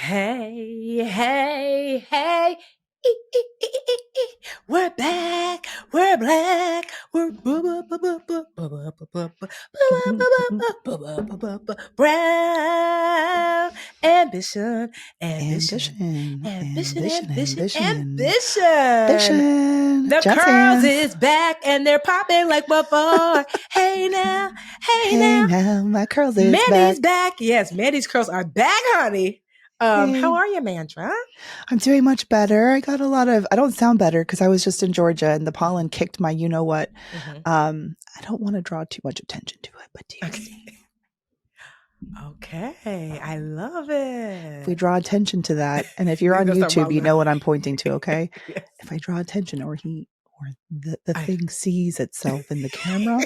Hey, hey, hey. We're back. We're black. We're brown. Ambition, ambition, ambition, ambition, ambition. The Jazz curls hands. is back and they're popping like before. Hey now, hey now. My curls is Mandy's back. back. Yes, Mandy's curls are back, honey. Hey. How are you, Mandra? I'm doing much better. I don't sound better because I was just in Georgia and the pollen kicked my you know what. I don't want to draw too much attention to it, but do you see? Okay, I love it. If we draw attention to that, and if you're on YouTube, you know what I'm pointing to, okay? Yes. If I draw attention or the thing sees itself in the camera,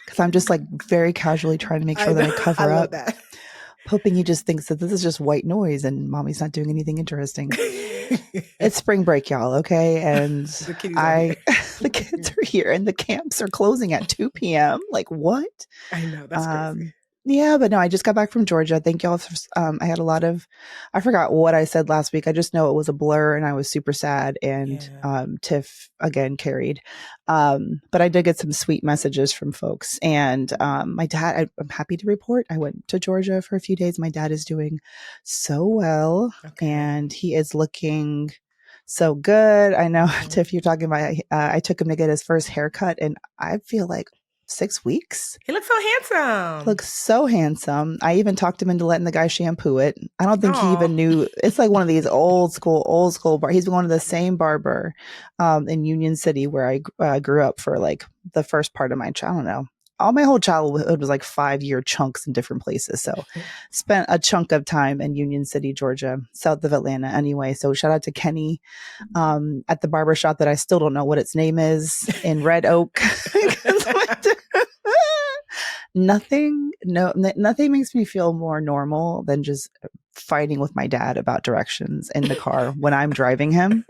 because I'm just like very casually trying to make sure that I cover up. That. Hoping he just thinks that this is just white noise and mommy's not doing anything interesting. It's spring break, y'all, okay? And the kids are here and the camps are closing at 2 p.m. Like, what? I know, that's crazy. Yeah, but no, I just got back from Georgia. Thank y'all for, I had I forgot what I said last week. I just know it was a blur and I was super sad and Tiff again carried. But I did get some sweet messages from folks and my dad, I'm happy to report, I went to Georgia for a few days. My dad is doing so well and he is looking so good. I know, Tiff, you're talking about, I took him to get his first haircut and I feel like 6 weeks. He looks so handsome. Looks so handsome. I even talked him into letting the guy shampoo it. I don't think he even knew. It's like one of these old school bar. He's been going to the same barber in Union City where I grew up for like the first part of my I don't know. All my whole childhood was like 5-year chunks in different places. So spent a chunk of time in Union City, Georgia, south of Atlanta anyway. So shout out to Kenny at the barber shop that I still don't know what its name is in Red Oak. Nothing makes me feel more normal than just fighting with my dad about directions in the car when I'm driving him.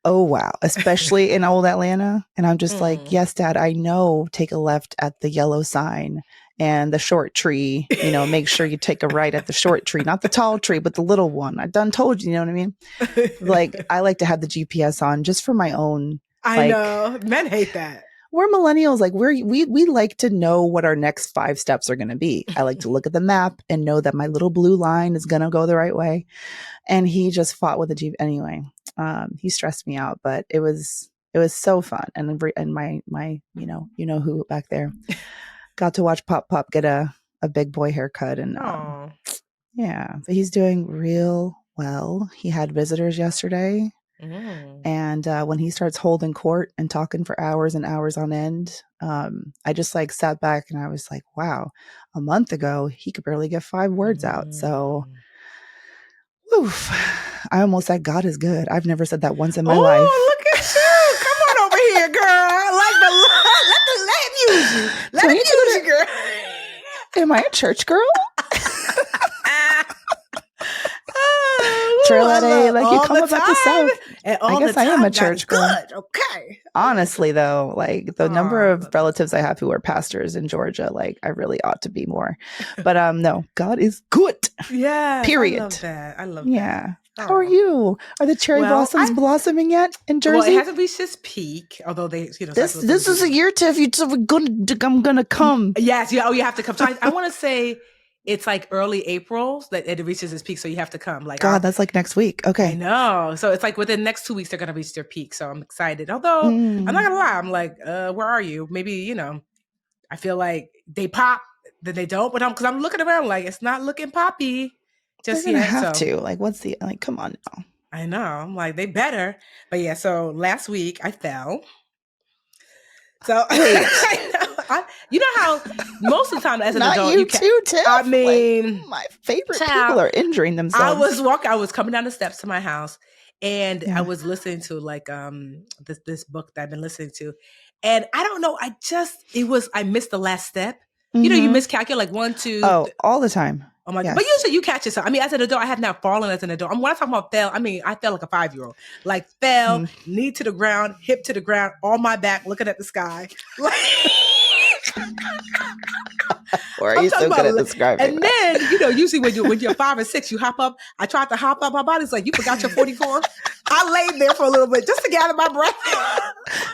Oh, wow. Especially in old Atlanta. And I'm just like, yes, Dad, I know. Take a left at the yellow sign and the short tree, make sure you take a right at the short tree, not the tall tree, but the little one. I done told you know what I mean? Like, I like to have the GPS on just for my own. I know. Men hate that. We're millennials. Like we like to know what our next 5 steps are going to be. I like to look at the map and know that my little blue line is going to go the right way. And he just fought with a Jeep anyway. He stressed me out, but it was so fun. And my who back there got to watch Pop get a big boy haircut. And yeah, but he's doing real well. He had visitors yesterday. And when he starts holding court and talking for hours and hours on end, I just like sat back and I was like, wow, a month ago, he could barely get 5 words out. So, oof, I almost said God is good. I've never said that once in my life. Oh, look at you. Come on over here, girl. Let him use you. Let him use you, girl. Am I a church girl? Trilette, like you come about the South. I guess I am a church girl. Good. Okay. Honestly, though, like the number of relatives I have who are pastors in Georgia, like I really ought to be more. But no, God is good. Yeah. Period. I love that. Yeah. How are you? Are the cherry blossoms blossoming yet in Jersey? Well, it hasn't reached its peak, although they, this is a year, Tiff. I'm gonna come. Yes. Yeah. Oh, you have to come. So I want to say. It's like early April that it reaches its peak, so you have to come. Like God, that's like next week. Okay, I know. So it's like within the next 2 weeks they're gonna reach their peak. So I'm excited. Although I'm not gonna lie, I'm like, where are you? Maybe I feel like they pop, then they don't. But because I'm looking around, like it's not looking poppy. Just they're gonna have to. Like, come on now. I know. I'm like, they better. But yeah. So last week I fell. So you know how most of the time as an adult, you too, Tiff. I mean, like, my favorite people are injuring themselves. I was coming down the steps to my house, and I was listening to like this book that I've been listening to, and I don't know, I missed the last step. You know, you miscalculate like 1, 2. Oh, all the time. Oh my God. But usually you catch yourself. I mean, as an adult, I have not fallen as an adult. When I talk about fell, I mean, I fell like a 5-year-old. Like fell, knee to the ground, hip to the ground, on my back, looking at the sky. Like, Or are you so good at describing and that? then, usually when you're 5 or 6, you hop up. I tried to hop up. My body's like, you forgot your 44? I laid there for a little bit just to get out of my breath.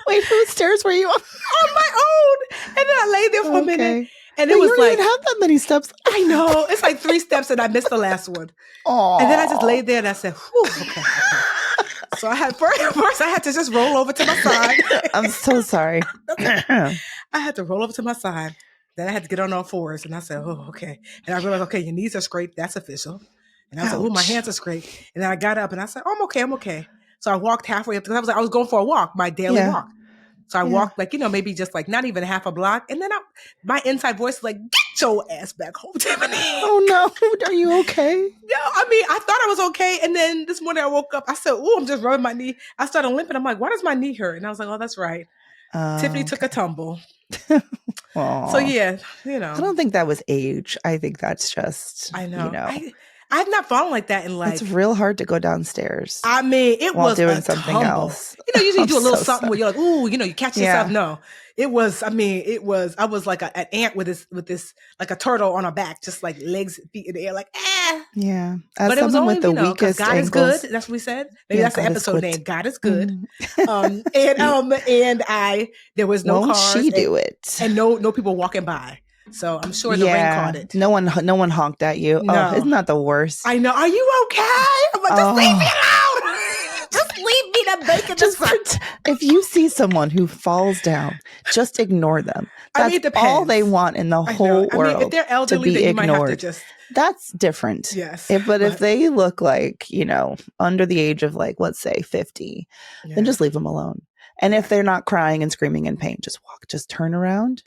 Wait, whose stairs were you on? On my own. And then I laid there for a minute. And it was you don't even have that many steps. I know. It's like 3 steps and I missed the last one. Aww. And then I just laid there and I said, whew, okay. So I had first I had to just roll over to my side. I'm so sorry. I had to roll over to my side. Then I had to get on all fours. And I said, oh, okay. And I realized, okay, your knees are scraped. That's official. And I was like, oh, my hands are scraped. And then I got up and I said, oh, I'm okay. So I walked halfway up because I was going for a walk, my daily walk. So I walked maybe just like not even half a block. And then my inside voice was like, get your ass back home, Tiffany. Oh no. Are you okay? No, I mean, I thought I was okay. And then this morning I woke up, I said, oh, I'm just rubbing my knee. I started limping. I'm like, why does my knee hurt? And I was like, oh, that's right. Tiffany took a tumble. So yeah, I don't think that was age. I think that's just, I know. I've not fallen like that in it's real hard to go downstairs. I mean, it was doing something tumble. Else. Usually you do a little something where you're like, ooh, you catch yourself. No, it was, I was like an ant with this, like a turtle on her back, just like legs, feet in the air, like, Yeah. As but it was someone only, with the weakest God ankles. is good. That's what we said. Maybe that's the episode name. God is good. Mm. There was no cars. She do it. And no people walking by. So I'm sure the rain caught it. No one honked at you. No. Oh, isn't that the worst? I know. Are you okay? I'm like, just leave me alone. Just leave me to bake in the sun. If you see someone who falls down, just ignore them. That's all they want in the whole world. If they're elderly, then you might have to just... That's different. Yes. But if they look like, under the age of like, let's say 50, then just leave them alone. And if they're not crying and screaming in pain, just turn around.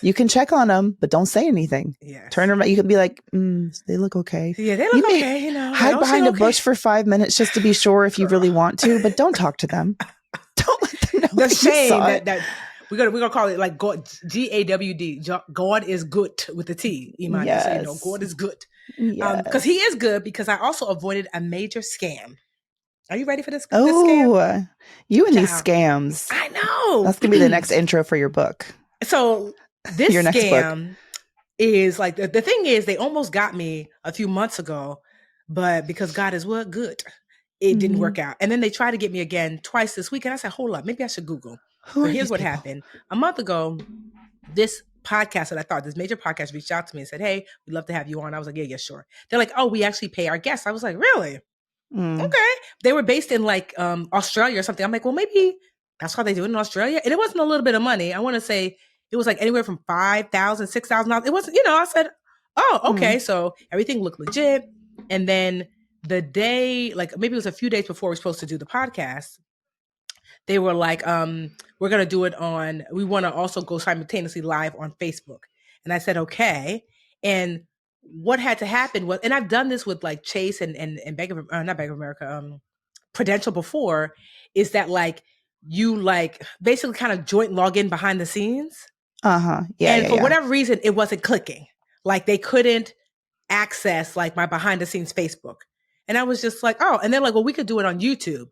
You can check on them, but don't say anything. Yes. Turn around. You can be like, they look okay. Yeah, they look okay. Hide behind a bush for 5 minutes just to be sure if you really want to, but don't talk to them. Don't let them know the shame that we're gonna call it like God, GAWD. God is good with the T. Iman, yes. So God is good. Yes. Because he is good. Because I also avoided a major scam. Are you ready for this? Oh, this scam? You and these scams. I know. That's gonna be the next intro for your book. So this your next scam book. Is like the thing is they almost got me a few months ago, but because God is good, it didn't work out. And then they tried to get me again twice this week, and I said, "Hold up, maybe I should Google." So here's what happened. A month ago, this podcast that I thought this major podcast reached out to me and said, "Hey, we'd love to have you on." I was like, "Yeah, sure." They're like, "Oh, we actually pay our guests." I was like, "Really?" Okay. They were based in like Australia or something. I'm like, well, maybe that's how they do it in Australia. And it wasn't a little bit of money. I want to say it was like anywhere from $5,000, $6,000. It wasn't, I said, oh, okay. So everything looked legit. And then the day, like maybe it was a few days before we were supposed to do the podcast, they were like, we're going to do it we want to also go simultaneously live on Facebook. And I said, okay. And what had to happen was, and I've done this with like Chase and not Bank of America, Prudential before, is that like you like basically kind of joint log in behind the scenes. Yeah. And for whatever reason, it wasn't clicking. Like they couldn't access like my behind the scenes Facebook. And I was just like, oh, and they're like, well, we could do it on YouTube.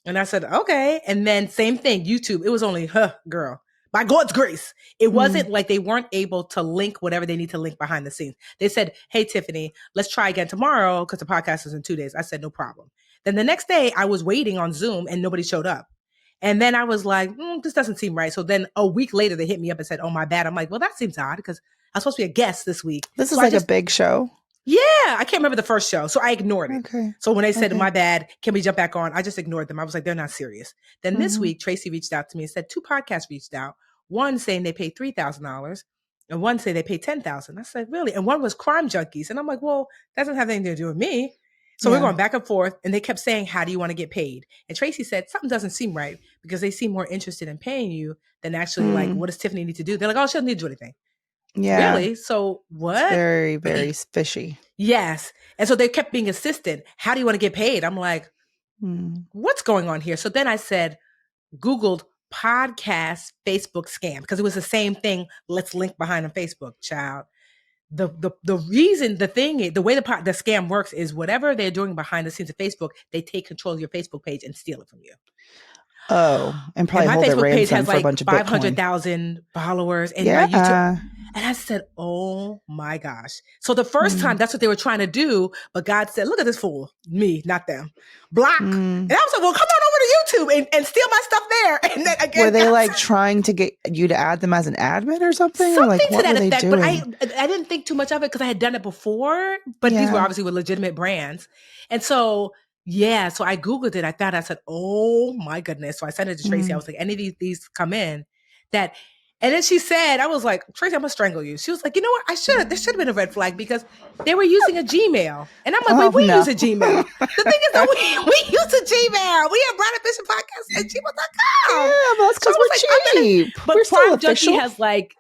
And I said, okay. And then same thing, YouTube. It was only, girl. By God's grace, it wasn't like they weren't able to link whatever they need to link behind the scenes. They said, hey, Tiffany, let's try again tomorrow because the podcast is in 2 days. I said, no problem. Then the next day I was waiting on Zoom and nobody showed up. And then I was like, this doesn't seem right. So then a week later they hit me up and said, oh, my bad. I'm like, well, that seems odd because I was supposed to be a guest this week. This is like a big show. Yeah. I can't remember the first show. So I ignored it. Okay. So when they said, my bad, can we jump back on? I just ignored them. I was like, they're not serious. Then this week, Tracy reached out to me and said 2 podcasts reached out. One saying they paid $3,000 and one say they paid $10,000. I said, really? And one was Crime Junkies. And I'm like, well, that doesn't have anything to do with me. So we're going back and forth. And they kept saying, how do you want to get paid? And Tracy said, something doesn't seem right because they seem more interested in paying you than actually like, what does Tiffany need to do? They're like, oh, she doesn't need to do anything. Yeah. Really? So what? It's very, very fishy. Yes. And so they kept being insistent. How do you want to get paid? I'm like, what's going on here? So then I said, Googled podcast Facebook scam because it was the same thing. Let's link behind on Facebook, child. The reason, the way the scam works is whatever they're doing behind the scenes of Facebook, they take control of your Facebook page and steal it from you. Oh, and And probably my hold a Facebook page ransom has for a like bunch of Bitcoin. 500,000 followers, and my YouTube. Yeah. And I said, oh my gosh. So the first time, Mm, that's what they were trying to do. But God said, look at this fool. Me, not them. Block. mm. And I was like, well, come on over to YouTube and steal my stuff there. And then Were again, they God like said, trying to get you to add them as an admin or something? Or something like, to what that were they effect. But doing? I didn't think too much of it because I had done it before. But these were Yeah. obviously with legitimate brands. And so, yeah, so I Googled it. I said, oh my goodness. So I sent it to Tracy. I Mm. was like, any of these come in that. And then she said, I was like, Tracy, I'm gonna strangle you. She was like, you know what? There should have been a red flag because they were using a Gmail. And I'm like, wait, Oh, we no. use a Gmail. The thing is that we use a Gmail. We have Brad and Bishop Podcast at gmail.com. Yeah, but that's So I because was we're like, I'm gonna, cheap. We're but still Prime Junkie official. has like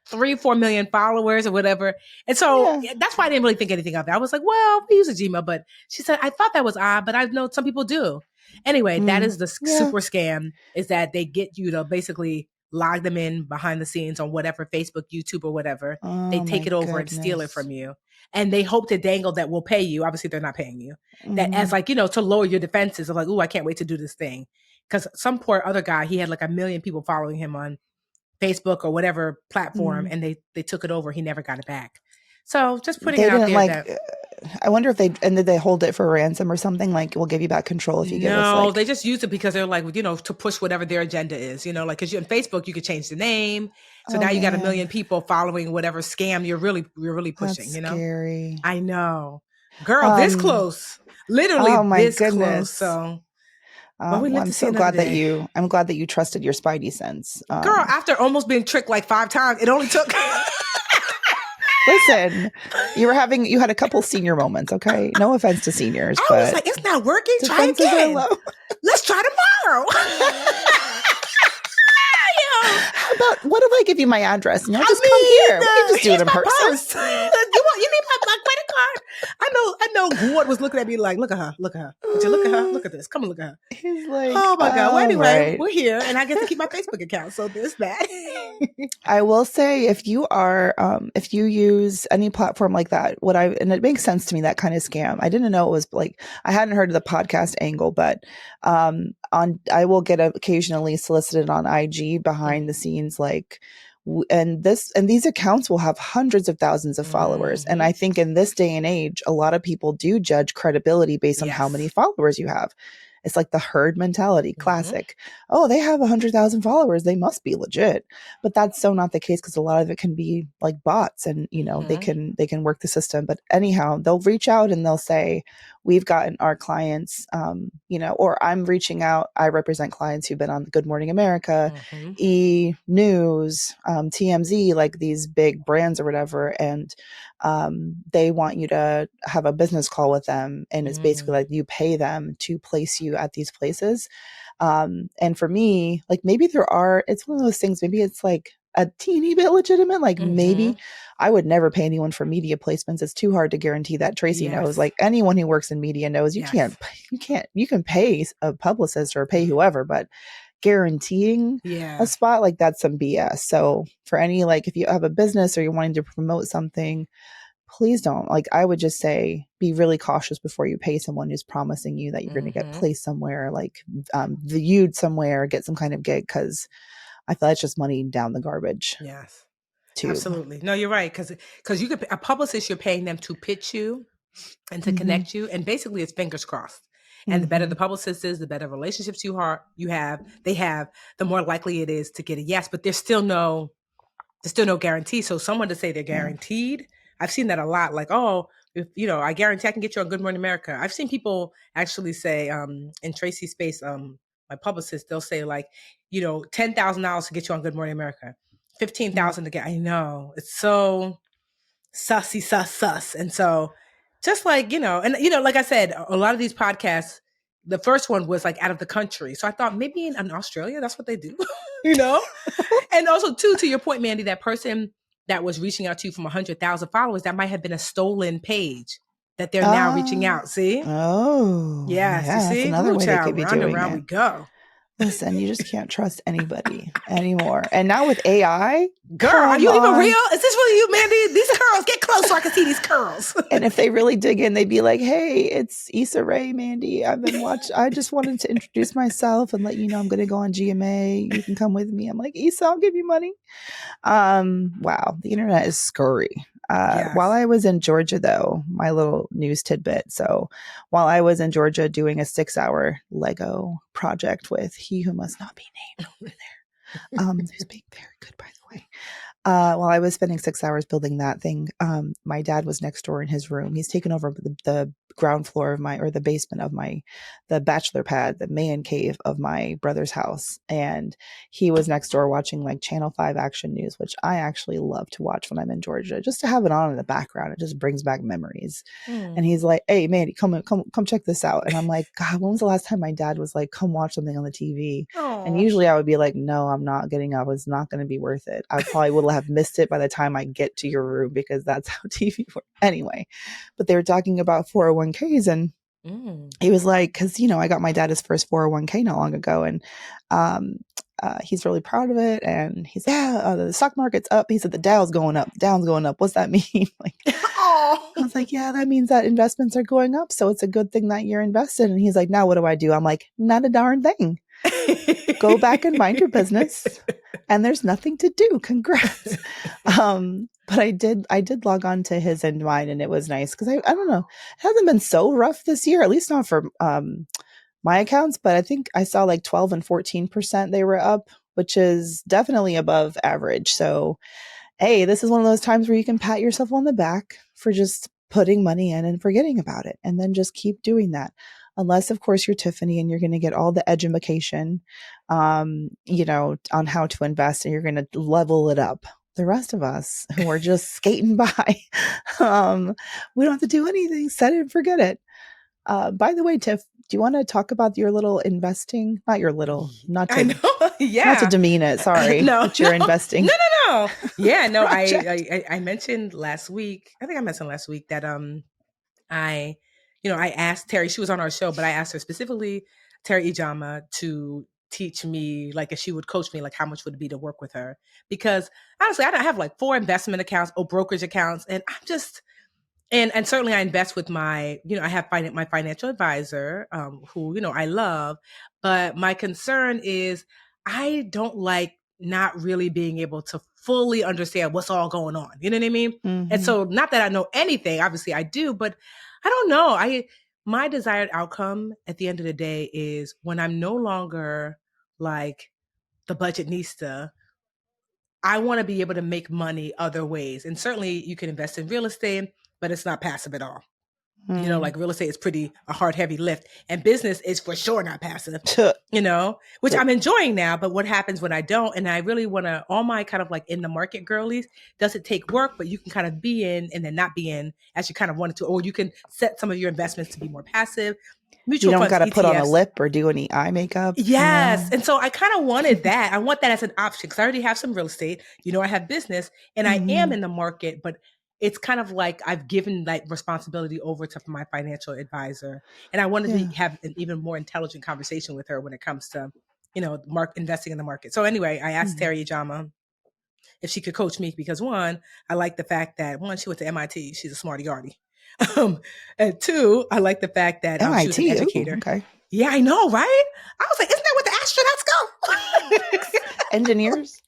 3-4 million followers or whatever. And so Yeah. that's why I didn't really think anything of it. I was like, well, we use a Gmail, but she said, I thought that was odd, but I know some people do. Anyway, that is the Yeah. super scam is that they get you to basically log them in behind the scenes on whatever, Facebook, YouTube, or whatever. They Oh, take my it over and steal it goodness. from you. And they hope to dangle that we'll pay you. Obviously, they're not paying you. That as Mm. like, to lower your defenses of like, ooh, I can't wait to do this thing. Because some poor other guy, he had like 1 million people following him on Facebook or whatever platform, Mm. and they took it over. He never got it back. So just putting They it out didn't there like, that I wonder if did they hold it for ransom or something? Like, we'll give you back control if you give us no, like. they just use it because they're like, to push whatever their agenda is, like, because you on Facebook, you could change the name. So Oh, now you got 1 man. million people following whatever scam you're really That's pushing, scary. I know. Girl, this Um, close. Literally oh my this close. goodness. So, well, we Well, live I'm to see so another glad that day. I'm glad that you trusted your spidey sense. Girl, after almost being tricked like 5 times, it only took Listen, you had a couple senior moments, okay? No offense to seniors, I but was like, it's not working. Try defenses are again. low. Let's try tomorrow. How about, what if I give you my address and you'll just come here? We can just do it in person. Purse. You need my credit card? I know Gord was looking at me like, look at her. Would you look at her? Look at this. Come and look at her. He's like, oh my God. Well, anyway, right. we're here and I get to keep my Facebook account. So there's that. I will say if you use any platform like that, and it makes sense to me, that kind of scam. I didn't know it was like, I hadn't heard of the podcast angle, but I will get occasionally solicited on IG behind the scenes, like, and these accounts will have hundreds of thousands of followers. And I think in this day and age, a lot of people do judge credibility based on how many followers you have. It's like the herd mentality, classic. Oh, they have 100,000 followers. They must be legit. But that's so not the case because a lot of it can be like bots and, they can work the system. But anyhow, they'll reach out and they'll say, we've gotten our clients, or I'm reaching out. I represent clients who've been on Good Morning America, E! News, TMZ, like these big brands or whatever. And they want you to have a business call with them. And it's basically like you pay them to place you at these places. And for me, like maybe it's one of those things, maybe it's like a teeny bit legitimate. Like maybe I would never pay anyone for media placements. It's too hard to guarantee that. Tracy knows, like anyone who works in media knows you can pay a publicist or pay whoever, but guaranteeing a spot, like that's some BS. So for any, like if you have a business or you're wanting to promote something, please don't. Like I would just say, be really cautious before you pay someone who's promising you that you're going to get placed somewhere, like viewed somewhere, get some kind of gig, because I feel like it's just money down the garbage. Yes, tube. Absolutely. No, you're right. Because you could, a publicist, you're paying them to pitch you and to connect you, and basically it's fingers crossed. And the better the publicist is, the better relationships they have, the more likely it is to get a yes. But there's still no guarantee. So someone to say they're guaranteed, I've seen that a lot. Like, oh, if I guarantee I can get you on Good Morning America. I've seen people actually say, in Tracy's space, my publicist, they'll say like, $10,000 to get you on Good Morning America, 15,000 to get. I know it's so sussy, sus. And so just like, like I said, a lot of these podcasts, the first one was like out of the country. So I thought maybe in Australia, that's what they do, And also too, to your point, Mandi, that person that was reaching out to you from 100,000 followers, that might have been a stolen page that they're now reaching out. See? Oh, yes. You see? That's another way they could be round doing and round it. we go. Listen, you just can't trust anybody anymore. And now with AI, girl, are you even real? Is this really you, Mandi? These curls, get close so I can see these curls. And if they really dig in, they'd be like, "Hey, it's Issa Rae, Mandi. I just wanted to introduce myself and let you know I'm going to go on GMA. You can come with me." I'm like, "Issa, I'll give you money." Wow, the internet is scurry. While Yes. I was in Georgia, though, my little news tidbit. So, while I was in Georgia doing a 6-hour Lego project with he who must not be named over there, who's being very good, by the way. While I was spending 6 hours building that thing, my dad was next door in his room. He's taken over the ground floor of my, or the basement of my, the bachelor pad, the man cave of my brother's house. And he was next door watching like Channel 5 Action News, which I actually love to watch when I'm in Georgia, just to have it on in the background. It just brings back memories. And he's like, "Hey, Mandi, come check this out." And I'm like, "God, when was the last time my dad was like, come watch something on the TV?" And Oh. usually I would be like, "No, I'm not getting up. It's not going to be worth it. I probably will have missed it by the time I get to your room," because that's how TV works. Anyway, but they were talking about 401ks, and he was like, because, I got my dad his first 401k not long ago, and um, he's really proud of it. And he's, "Yeah, the stock market's up." He said, "The Dow's going up. Down's going up. What's that mean?" Like, Oh. I was like, "Yeah, that means that investments are going up. So it's a good thing that you're invested." And he's like, "Now what do I do?" I'm like, "Not a darn thing. Go back and mind your business. And there's nothing to do. Congrats." But I did log on to his and mine, and it was nice because I don't know, it hasn't been so rough this year, at least not for my accounts, but I think I saw like 12 and 14% they were up, which is definitely above average. So, hey, this is one of those times where you can pat yourself on the back for just putting money in and forgetting about it, and then just keep doing that. Unless, of course, you're Tiffany and you're going to get all the education, on how to invest, and you're going to level it up. The rest of us who are just skating by, we don't have to do anything. Set it and forget it. By the way, Tiff, do you want to talk about your little investing? Not your little, I know. not to Yeah. demean it. Sorry, No, but you're investing no. Yeah, no, project. I mentioned last week, I think I mentioned last week that I I asked Terry, she was on our show, but I asked her specifically, Terry Ijama, to teach me, like, if she would coach me, like how much would it be to work with her? Because honestly, I don't have like 4 investment accounts or brokerage accounts, and I'm just and certainly I invest with my, I have my financial advisor, who, I love, but my concern is I don't like not really being able to fully understand what's all going on. You know what I mean? And Mm-hmm. so, not that I know anything, obviously I do, but I don't know. My desired outcome at the end of the day is when I'm no longer like the budgetnista, I want to be able to make money other ways. And certainly you can invest in real estate, but it's not passive at all. Mm. Like real estate is pretty a hard, heavy lift, and business is for sure not passive, which Nope. I'm enjoying now. But what happens when I don't? And I really want to, all my kind of like in the market girlies, does it take work, but you can kind of be in and then not be in as you kind of wanted to, or you can set some of your investments to be more passive. You Mutual don't funds, got to put on a ETFs. lip or do any eye makeup, Yes. And so I kind of wanted that. I want that as an option because I already have some real estate. I have business and I am Mm-hmm. in the market, but it's kind of like I've given like responsibility over to my financial advisor. And I wanted Yeah. to have an even more intelligent conversation with her when it comes to, investing in the market. So anyway, I asked Mm. Terry Jama if she could coach me because one, I like the fact that one, she went to MIT. She's a smarty yardy. And two, I like the fact that she was an MIT. Ooh, educator. okay. Yeah, I know, right? I was like, isn't that what the astronauts go? Engineers.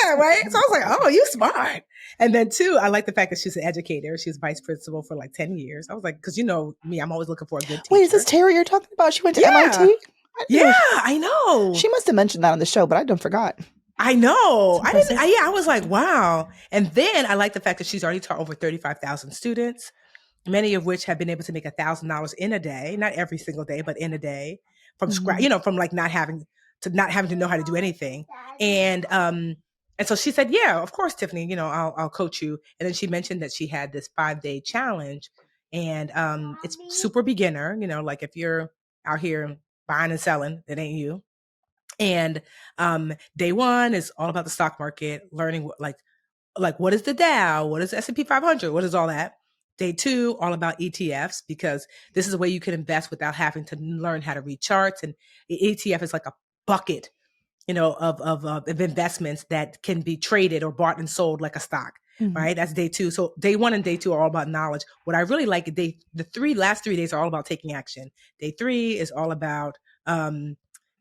Yeah, right. So I was like, oh, you smart. And then two, I like the fact that she's an educator. She was vice principal for like 10 years. I was like, because me, I'm always looking for a good Wait, is this teacher. Terry you're talking about? She went to MIT? Yeah. I Yeah, knew. I know. She must have mentioned that on the show, but I don't forgot. I It's know. I didn't. impressive. Yeah, I was like, wow. And then I like the fact that she's already taught over 35,000 students, many of which have been able to make $1,000 in a day, not every single day, but in a day from scratch, Mm-hmm. from like not having to know how to do anything. And so she said, yeah, of course, Tiffany, I'll coach you. And then she mentioned that she had this 5-day challenge, and it's super beginner, like if you're out here buying and selling, it ain't you. And day one is all about the stock market, learning like what is the Dow, what is the S&P 500, what is all that. Day two, all about ETFs, because this is a way you can invest without having to learn how to read charts. And the ETF is like a bucket, of investments that can be traded or bought and sold like a stock. Mhm. right? That's day 2. So day 1 and day 2 are all about knowledge. What I really like, the last 3 days are all about taking action. Day 3 is all about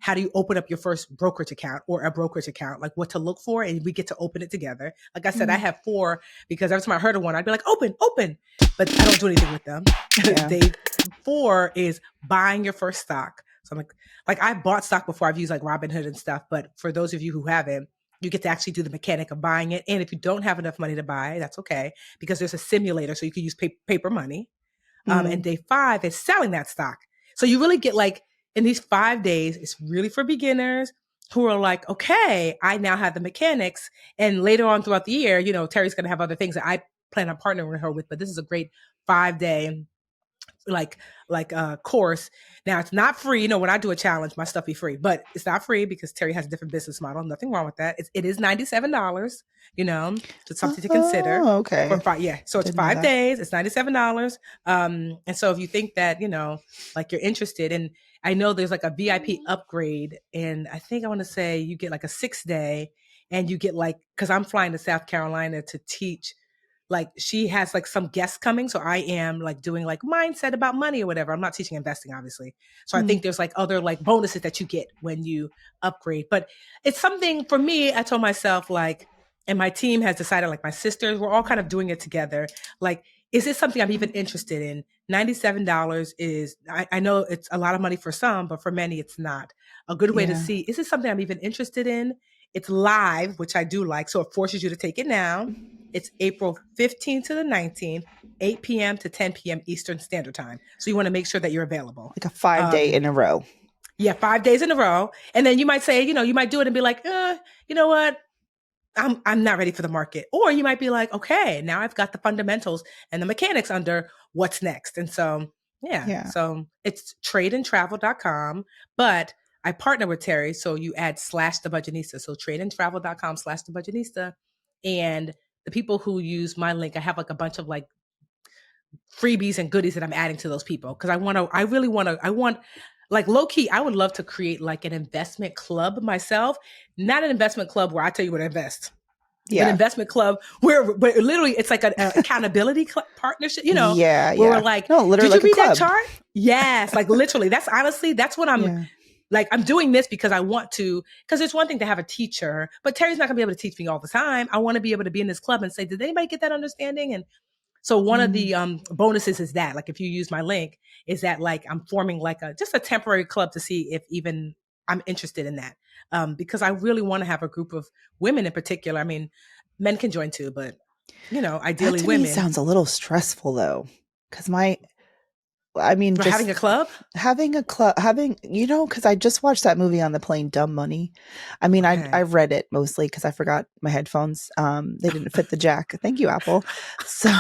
how do you open up your first brokerage account or a brokerage account, like what to look for, and we get to open it together. Like I said, I Mhm. have 4 because every time I heard of one, I'd be like, open, open, but I don't do anything with them. Yeah. Day 4 is buying your first stock. So I'm like I bought stock before. I've used like Robinhood and stuff, but for those of you who haven't, you get to actually do the mechanic of buying it. And if you don't have enough money to buy, that's okay, because there's a simulator, so you can use paper money. And Mm. day 5 is selling that stock. So you really get like in these 5 days, it's really for beginners who are like, okay, I now have the mechanics. And later on throughout the year, Terry's going to have other things that I plan on partnering her with, but this is a great 5-day like course. Now it's not free. When I do a challenge, my stuff be free, but it's not free because Terry has a different business model. Nothing wrong with that. It is $97. So it's something to consider Oh, for okay. 5. Yeah, so it's Didn't know 5 that. days. It's $97. And so if you think that like you're interested, and I know there's like a VIP upgrade, and I think I want to say you get like a 6-day, and you get like, because I'm flying to South Carolina to teach, like she has like some guests coming. So I am like doing like mindset about money or whatever. I'm not teaching investing, obviously. So I Mm. think there's like other like bonuses that you get when you upgrade. But it's something for me, I told myself like, and my team has decided, like my sisters, we're all kind of doing it together. Like, is this something I'm even interested in? $97 is, I know it's a lot of money for some, but for many it's not. A good way to Yeah. see, is this something I'm even interested in? It's live, which I do like. So it forces you to take it now. It's April 15th to the 19th, 8 p.m. to 10 p.m. Eastern Standard Time. So you want to make sure that you're available. Like a 5-day in a row. Yeah, 5 days in a row. And then you might say, you might do it and be like, you know what? I'm not ready for the market. Or you might be like, okay, now I've got the fundamentals and the mechanics under what's next. And so, yeah, Yeah. so it's tradeandtravel.com, but I partner with Terry. So you add /the budgetista. So tradeandtravel.com /the budgetista. And the people who use my link, I have like a bunch of like freebies and goodies that I'm adding to those people. Cause I want like low key, I would love to create like an investment club myself, not an investment club where I tell you what to invest, but an Yeah. investment club where literally it's like an accountability partnership, Yeah. where we're Yeah. like, No, literally did you like a read that club. chart? Yes. Like literally, that's honestly, that's what I'm Yeah. like. I'm doing this because I want to, because it's one thing to have a teacher, but Terry's not gonna be able to teach me all the time. I want to be able to be in this club and say, did anybody get that understanding? And so one of Mm. the bonuses is that, like, if you use my link, is that like I'm forming like just a temporary club to see if even I'm interested in that, because I really want to have a group of women in particular. I mean, men can join too, but That ideally to me women. sounds a little stressful though. Because I mean, For having a just club. having a club, because I just watched that movie on the plane, Dumb Money. I mean, I Okay. read it mostly because I forgot my headphones. They didn't fit the jack. Thank you, Apple. So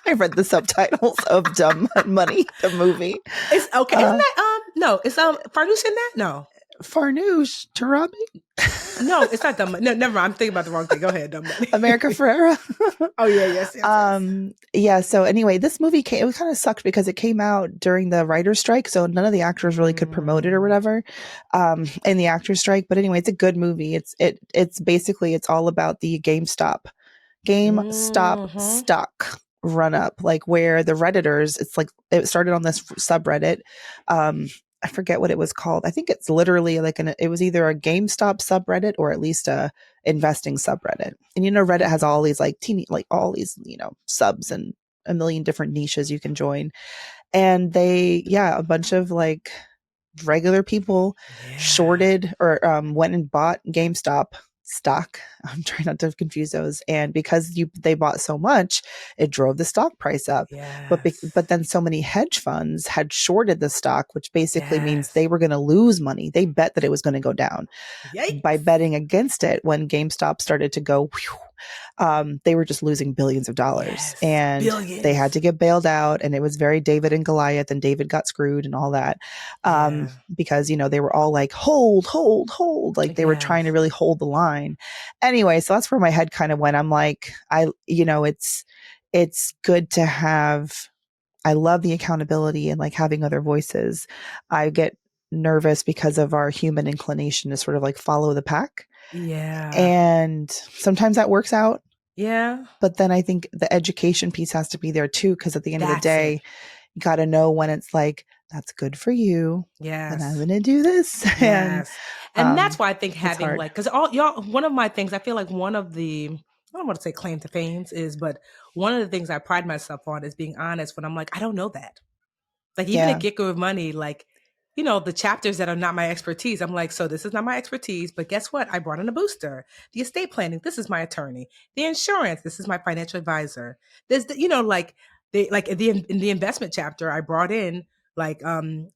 I read the subtitles of Dumb Money, the movie. It's okay. Isn't Uh, that no? It's Farnoosh in that? No. Farnoosh Torabi, No, it's not dumb. No, never mind. I'm thinking about the wrong thing. Go ahead, dumb money. America Ferrera. Oh yeah, yes. Yeah, so anyway, this movie it kind of sucked because it came out during the writer's strike, so none of the actors really could promote it or whatever, in the actors strike. But anyway, it's a good movie. It's basically it's all about the GameStop Mm-hmm. stock run up, like where the Redditors, it's like it started on this subreddit. I forget what it was called. I think it's literally like it was either a GameStop subreddit or at least a investing subreddit. And Reddit has all these like all these, subs and a million different niches you can join. And a bunch of like regular people Yeah. shorted or went and bought GameStop stock. I'm trying not to confuse those. And because they bought so much, it drove the stock price up. Yes. But then so many hedge funds had shorted the stock, which basically means Yes. they were going to lose money. They bet that it was going to go down. By Yikes. betting against it when GameStop started to go, they were just losing billions of dollars, Yes. and they had Billions. to get bailed out. And it was very David and Goliath, and David got screwed and all that, Yeah. because they were all like hold, like they were trying to Yes. really hold the line. Anyway, so that's where my head kind of went. I'm like, it's good to have. I love the accountability and like having other voices. I get nervous because of our human inclination to sort of like follow the pack. Yeah. And sometimes that works out. Yeah. But then I think the education piece has to be there too, because at the end of the That's it. day, you got to know when it's like, that's good for you. Then I'm Yes. going to do this. And Yes. And that's why I think it's having hard. like, because all y'all, one of my things, I feel like one of the, I don't want to say claim to fames is, but one of the things I pride myself on is being honest when I'm like, I don't know that. Like even at Yeah. Get Good with Money, like, you know, the chapters that are not my expertise, I'm like, so this is not my expertise, but guess what? I brought in a booster. The estate planning, this is my attorney. The insurance, this is my financial advisor. There's, the, you know, like in the investment chapter, I brought in like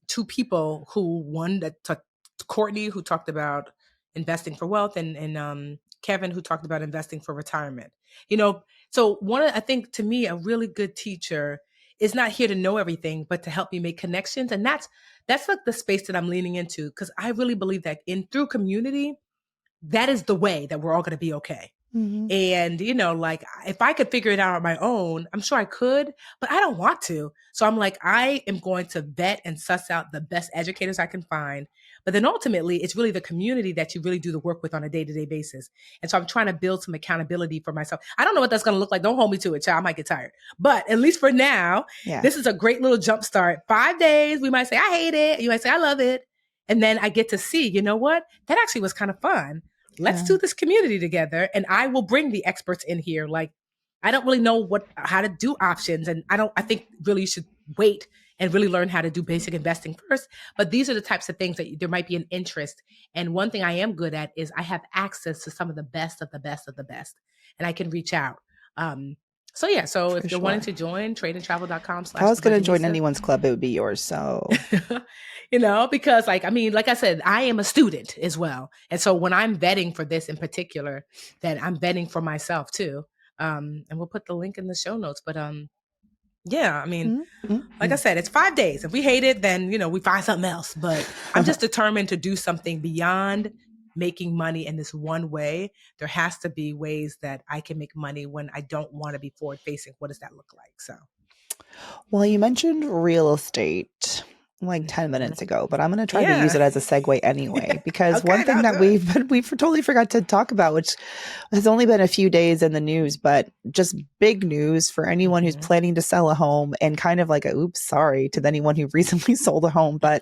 two people who one that Courtney who talked about investing for wealth and Kevin who talked about investing for retirement. You know, so I think to me a really good teacher is not here to know everything, but to help me make connections. And that's like the space that I'm leaning into because I really believe that in through community, that is the way that we're all going to be okay. Mm-hmm. And, you know, like if I could figure it out on my own, I'm sure I could, but I don't want to. So I'm like, I am going to vet and suss out the best educators I can find. But then ultimately, it's really the community that you really do the work with on a day to day basis. And so I'm trying to build some accountability for myself. I don't know what that's going to look like. Don't hold me to it, child. I might get tired. But at least for now, Yeah. this is a great little jump start. 5 days, we might say, I hate it. You might say, I love it. And then I get to see, you know what? That actually was kind of fun. Let's Yeah. do this community together and I will bring the experts in here. Like I don't really know how to do options and I think really you should wait and really learn how to do basic investing first. But these are the types of things that there might be an interest. And one thing I am good at is I have access to some of the best of the best of the best and I can reach out. So yeah, so For if you're wanting sure. to join tradeandtravel.com If I slash was the going to Virgin join Mesa, anyone's club, it would be yours. So, you know, because like, I mean, like I said, I am a student as well. And so when I'm vetting for this in particular, that I'm vetting for myself too. And we'll put the link in the show notes. But yeah, I mean, like I said, it's 5 days. If we hate it, then, you know, we find something else. But I'm just determined to do something beyond making money in this one way. There has to be ways that I can make money when I don't want to be forward facing. What does that look like? So well, you mentioned real estate like 10 minutes ago, but I'm going to try to use yeah. it as a segue anyway, because Okay, one thing now that do it. we totally forgot to talk about, which has only been a few days in the news, but just big news for anyone who's Mm-hmm. planning to sell a home and kind of like a oops, sorry to anyone who recently sold a home, but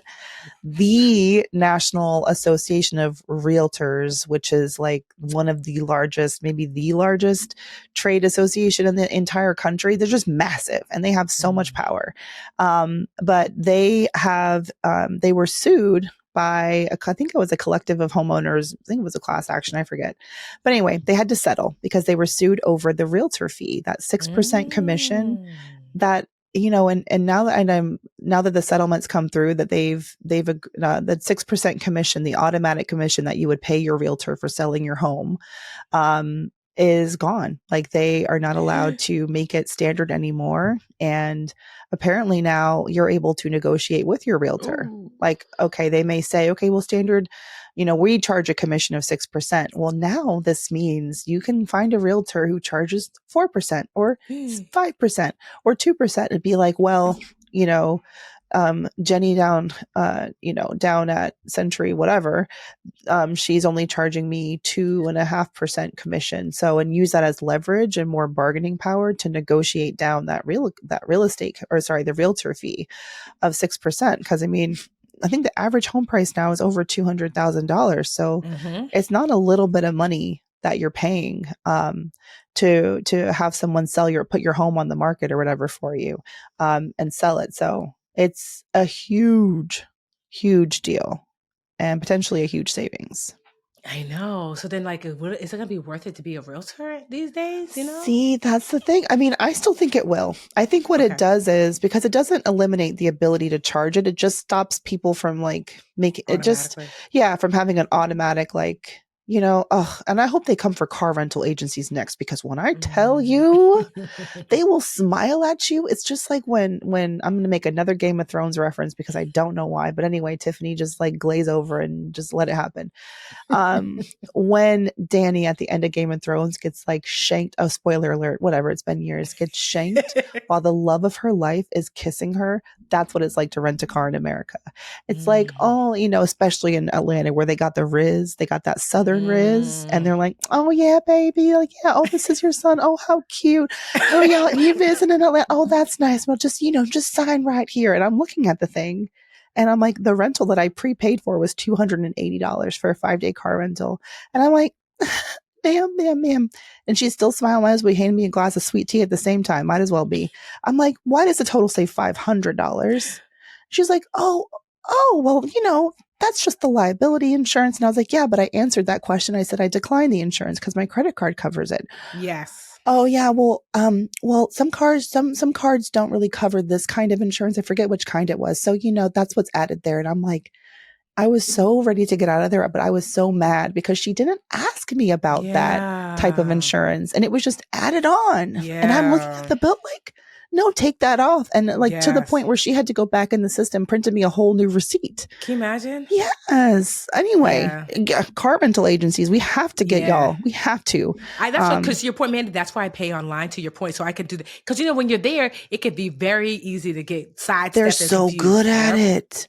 the National Association of Realtors, which is like one of the largest, maybe the largest trade association in the entire country. They're just massive and they have so much power. But they were sued by I think it was a collective of homeowners. I think it was a class action. I forget. But anyway, they had to settle because they were sued over the realtor fee, that 6% commission Mm. that, and now that the settlements come through that they've that 6% commission, the automatic commission that you would pay your realtor for selling your home, is gone. Like they are not allowed to make it standard anymore. And apparently now you're able to negotiate with your realtor. Ooh. Like, okay, they may say, okay, well, standard, we charge a commission of 6%. Well, now this means you can find a realtor who charges 4% or 5% or 2%. It'd be like, well, Jenny down, down at Century, whatever, she's only charging me 2.5% commission. So, and use that as leverage and more bargaining power to negotiate down that real estate, or sorry, the realtor fee of 6%. Cause I mean, I think the average home price now is over $200,000. So it's not a little bit of money that you're paying, to have someone put your home on the market or whatever for you, and sell it. So it's a huge, huge deal and potentially a huge savings. I know. So then, like, is it gonna be worth it to be a realtor these days? You know? See, that's the thing. I mean, I still think it will. I think what it Okay. does is because it doesn't eliminate the ability to charge it, it just stops people from like making it just, Automatically. yeah, from having an automatic, like, and I hope they come for car rental agencies next, because when I tell Mm. you, they will smile at you. It's just like when I'm going to make another Game of Thrones reference because I don't know why. But anyway, Tiffany, just like glaze over and just let it happen. When Danny at the end of Game of Thrones gets like shanked, oh, spoiler alert, whatever, it's been years, gets shanked while the love of her life is kissing her. That's what it's like to rent a car in America. It's like, oh, especially in Atlanta where they got the Riz, they got that Southern and Riz, and they're like, "Oh yeah, baby, like yeah, oh this is your son, oh how cute, oh yeah, you visit in Atlanta, oh that's nice, well just just sign right here." And I'm looking at the thing, and I'm like, the rental that I prepaid for was $280 for a 5-day car rental, and I'm like, ma'am. And she's still smiling as we hand me a glass of sweet tea at the same time. Might as well be. I'm like, why does the total say $500? She's like, well, that's just the liability insurance. And I was like, yeah, but I answered that question. I said, I declined the insurance because my credit card covers it. Yes. Oh yeah, well, some cards don't really cover this kind of insurance. I forget which kind it was. So, that's what's added there. And I'm like, I was so ready to get out of there, but I was so mad because she didn't ask me about that type of insurance, and it was just added on. Yeah. And I'm looking at the bill like, no, take that off. And to the Yes. point where she had to go back in the system, printed me a whole new receipt. Can you imagine? Yes. Anyway, car rental agencies, we have to get y'all. We have to. That's because your point, Mandi, that's why I pay online, to your point. So I can do that. Because, when you're there, it could be very easy to get sidestepped. They're so good at it.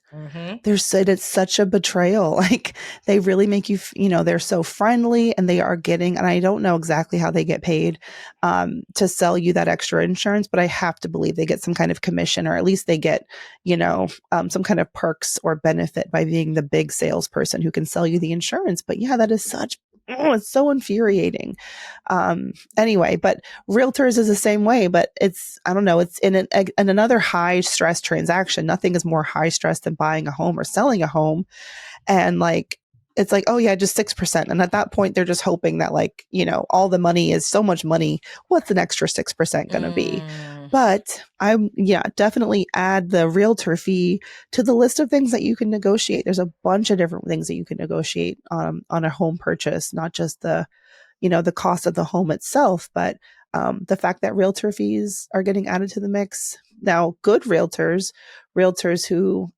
It's such a betrayal. Like, they really make you, they're so friendly, and they are getting, and I don't know exactly how they get paid to sell you that extra insurance, but I have to believe they get some kind of commission, or at least they get, some kind of perks or benefit by being the big salesperson who can sell you the insurance. But yeah, that is it's so infuriating. Anyway, but realtors is the same way, but I don't know, it's in another high stress transaction. Nothing is more high stress than buying a home or selling a home. And it's like, oh yeah, just 6%. And at that point, they're just hoping that all the money is so much money. What's an extra 6% going to be? But definitely add the realtor fee to the list of things that you can negotiate. There's a bunch of different things that you can negotiate on a home purchase, not just the cost of the home itself, but the fact that realtor fees are getting added to the mix. Now, good realtors who,